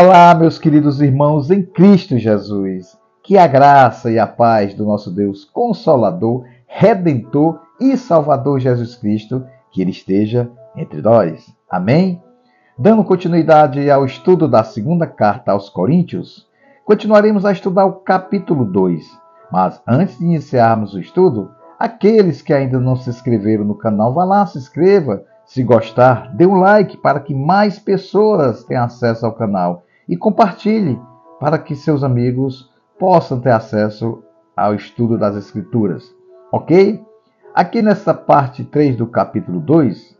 Olá, meus queridos irmãos em Cristo Jesus. Que a graça e a paz do nosso Deus Consolador, Redentor e Salvador Jesus Cristo, que Ele esteja entre nós. Amém? Dando continuidade ao estudo da segunda carta aos Coríntios, continuaremos a estudar o capítulo 2. Mas antes de iniciarmos o estudo, aqueles que ainda não se inscreveram no canal, vá lá, se inscreva. Se gostar, dê um like para que mais pessoas tenham acesso ao canal e compartilhe para que seus amigos possam ter acesso ao estudo das Escrituras. Ok? Aqui nessa parte 3 do capítulo 2,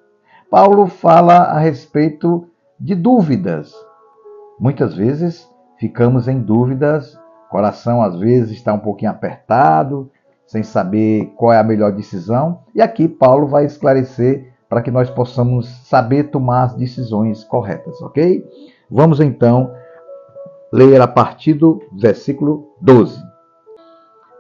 Paulo fala a respeito de dúvidas. Muitas vezes ficamos em dúvidas, o coração às vezes está um pouquinho apertado, sem saber qual é a melhor decisão. E aqui Paulo vai esclarecer para que nós possamos saber tomar as decisões corretas, ok? Vamos então ler a partir do versículo 12.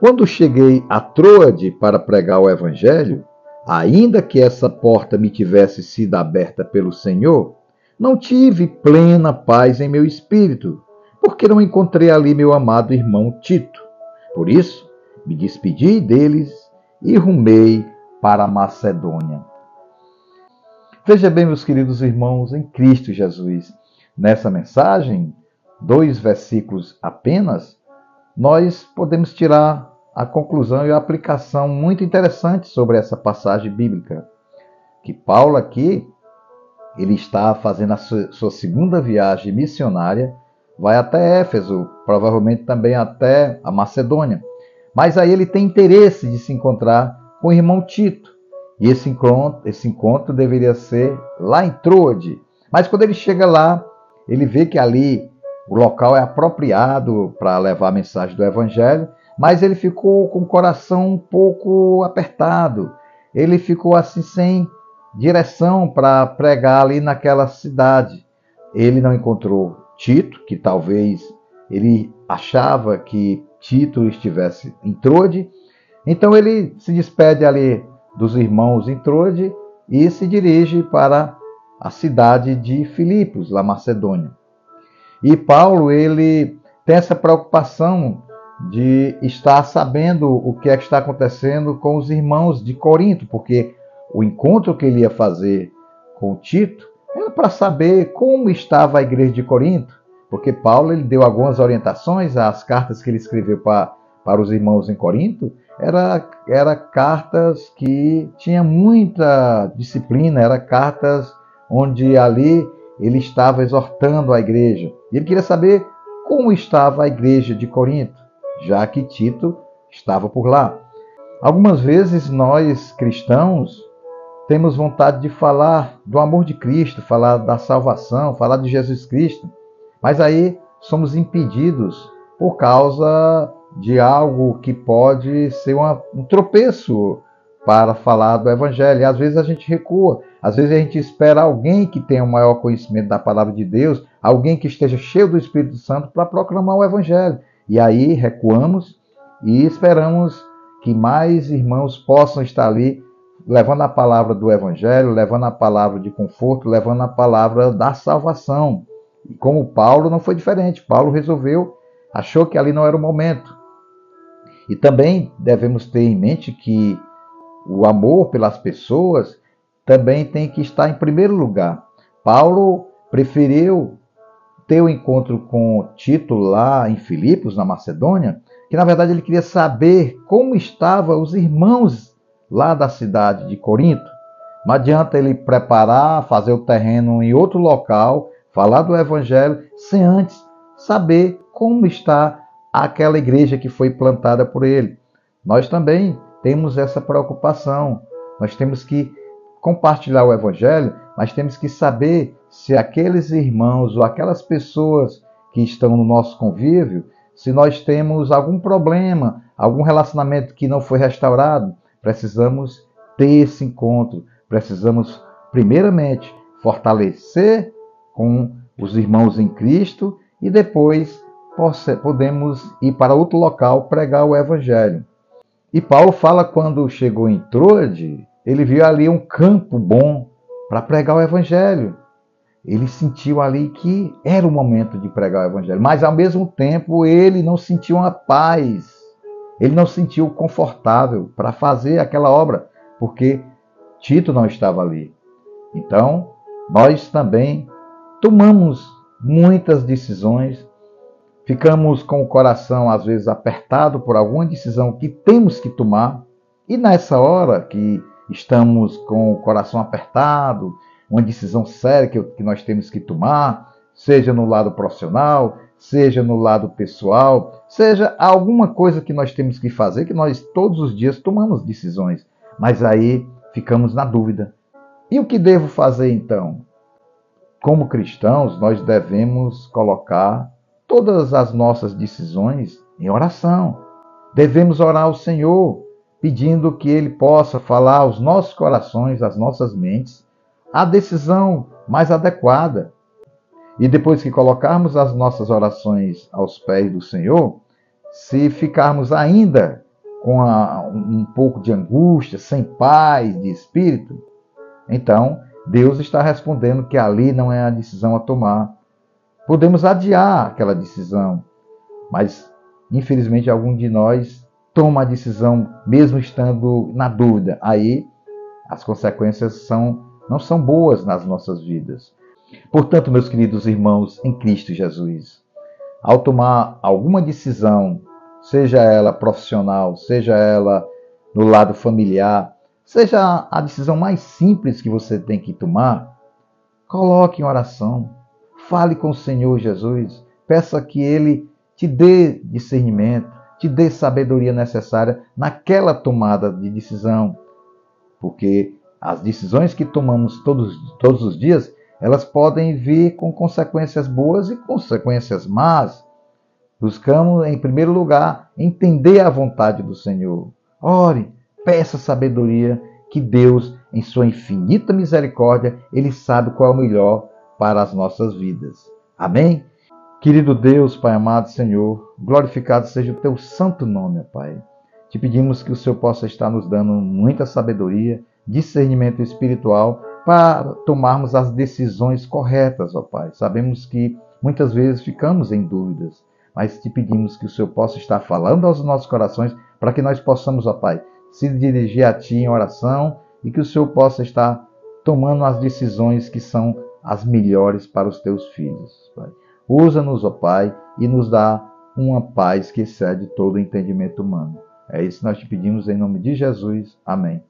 Quando cheguei a Troade para pregar o Evangelho, ainda que essa porta me tivesse sido aberta pelo Senhor, não tive plena paz em meu espírito, porque não encontrei ali meu amado irmão Tito. Por isso, me despedi deles e rumei para a Macedônia. Veja bem, meus queridos irmãos em Cristo Jesus, nessa mensagem, 2 versículos apenas, nós podemos tirar a conclusão e a aplicação muito interessante sobre essa passagem bíblica. Que Paulo aqui, ele está fazendo a sua segunda viagem missionária, vai até Éfeso, provavelmente também até a Macedônia. Mas aí ele tem interesse de se encontrar com o irmão Tito. E esse encontro deveria ser lá em Troade. Mas quando ele chega lá, ele vê que ali o local é apropriado para levar a mensagem do Evangelho, mas ele ficou com o coração um pouco apertado. Ele ficou assim sem direção para pregar ali naquela cidade. Ele não encontrou Tito, que talvez ele achava que Tito estivesse em Troade. Então ele se despede ali dos irmãos em Troade e se dirige para a cidade de Filipos, na Macedônia. E Paulo, ele tem essa preocupação de estar sabendo o que é que está acontecendo com os irmãos de Corinto, porque o encontro que ele ia fazer com Tito era para saber como estava a igreja de Corinto, porque Paulo ele deu algumas orientações às cartas que ele escreveu para os irmãos em Corinto. Era cartas que tinha muita disciplina, era cartas onde ali ele estava exortando a igreja. E ele queria saber como estava a igreja de Corinto, já que Tito estava por lá. Algumas vezes nós, cristãos, temos vontade de falar do amor de Cristo, falar da salvação, falar de Jesus Cristo, mas aí somos impedidos por causa de algo que pode ser um tropeço para falar do Evangelho. E às vezes a gente recua, às vezes a gente espera alguém que tenha um maior conhecimento da palavra de Deus, alguém que esteja cheio do Espírito Santo para proclamar o Evangelho. E aí recuamos e esperamos que mais irmãos possam estar ali levando a palavra do Evangelho, levando a palavra de conforto, levando a palavra da salvação. E como Paulo não foi diferente, Paulo achou que ali não era o momento. E também devemos ter em mente que o amor pelas pessoas também tem que estar em primeiro lugar. Paulo preferiu ter o encontro com Tito lá em Filipos, na Macedônia, que na verdade ele queria saber como estavam os irmãos lá da cidade de Corinto. Não adianta ele preparar, fazer o terreno em outro local, falar do Evangelho, sem antes saber como está aquela igreja que foi plantada por ele. Nós também temos essa preocupação. Nós temos que compartilhar o Evangelho, mas temos que saber se aqueles irmãos ou aquelas pessoas que estão no nosso convívio, se nós temos algum problema, algum relacionamento que não foi restaurado. Precisamos ter esse encontro. Precisamos, primeiramente, fortalecer com os irmãos em Cristo e depois podemos ir para outro local pregar o Evangelho. E Paulo fala quando chegou em Troade, ele viu ali um campo bom para pregar o Evangelho. ele sentiu ali que era o momento de pregar o evangelho, mas ao mesmo tempo ele não sentiu uma paz, ele não se sentiu confortável para fazer aquela obra, porque Tito não estava ali. Então, nós também tomamos muitas decisões, ficamos com o coração às vezes apertado por alguma decisão que temos que tomar, e nessa hora que estamos com o coração apertado, uma decisão séria que nós temos que tomar, seja no lado profissional, seja no lado pessoal, seja alguma coisa que nós temos que fazer, que nós todos os dias tomamos decisões, mas aí ficamos na dúvida. E o que devo fazer então? Como cristãos, nós devemos colocar todas as nossas decisões em oração. Devemos orar ao Senhor, pedindo que Ele possa falar aos nossos corações, às nossas mentes, a decisão mais adequada. E depois que colocarmos as nossas orações aos pés do Senhor, se ficarmos ainda com um pouco de angústia, sem paz de espírito, então Deus está respondendo que ali não é a decisão a tomar. Podemos adiar aquela decisão, mas infelizmente algum de nós toma a decisão mesmo estando na dúvida. Aí as consequências não são boas nas nossas vidas. Portanto, meus queridos irmãos em Cristo Jesus, ao tomar alguma decisão, seja ela profissional, seja ela no lado familiar, seja a decisão mais simples que você tem que tomar, coloque em oração, fale com o Senhor Jesus, peça que Ele te dê discernimento, te dê sabedoria necessária naquela tomada de decisão, porque as decisões que tomamos todos os dias, elas podem vir com consequências boas e consequências más. Buscamos, em primeiro lugar, entender a vontade do Senhor. Ore, peça sabedoria, que Deus, em sua infinita misericórdia, Ele sabe qual é o melhor para as nossas vidas. Amém? Querido Deus, Pai amado Senhor, glorificado seja o Teu santo nome, Pai. Te pedimos que o Senhor possa estar nos dando muita sabedoria, discernimento espiritual para tomarmos as decisões corretas, ó Pai. Sabemos que muitas vezes ficamos em dúvidas, mas te pedimos que o Senhor possa estar falando aos nossos corações para que nós possamos, ó Pai, se dirigir a Ti em oração e que o Senhor possa estar tomando as decisões que são as melhores para os Teus filhos, Pai. Usa-nos, ó Pai, e nos dá uma paz que excede todo o entendimento humano. É isso que nós te pedimos em nome de Jesus. Amém.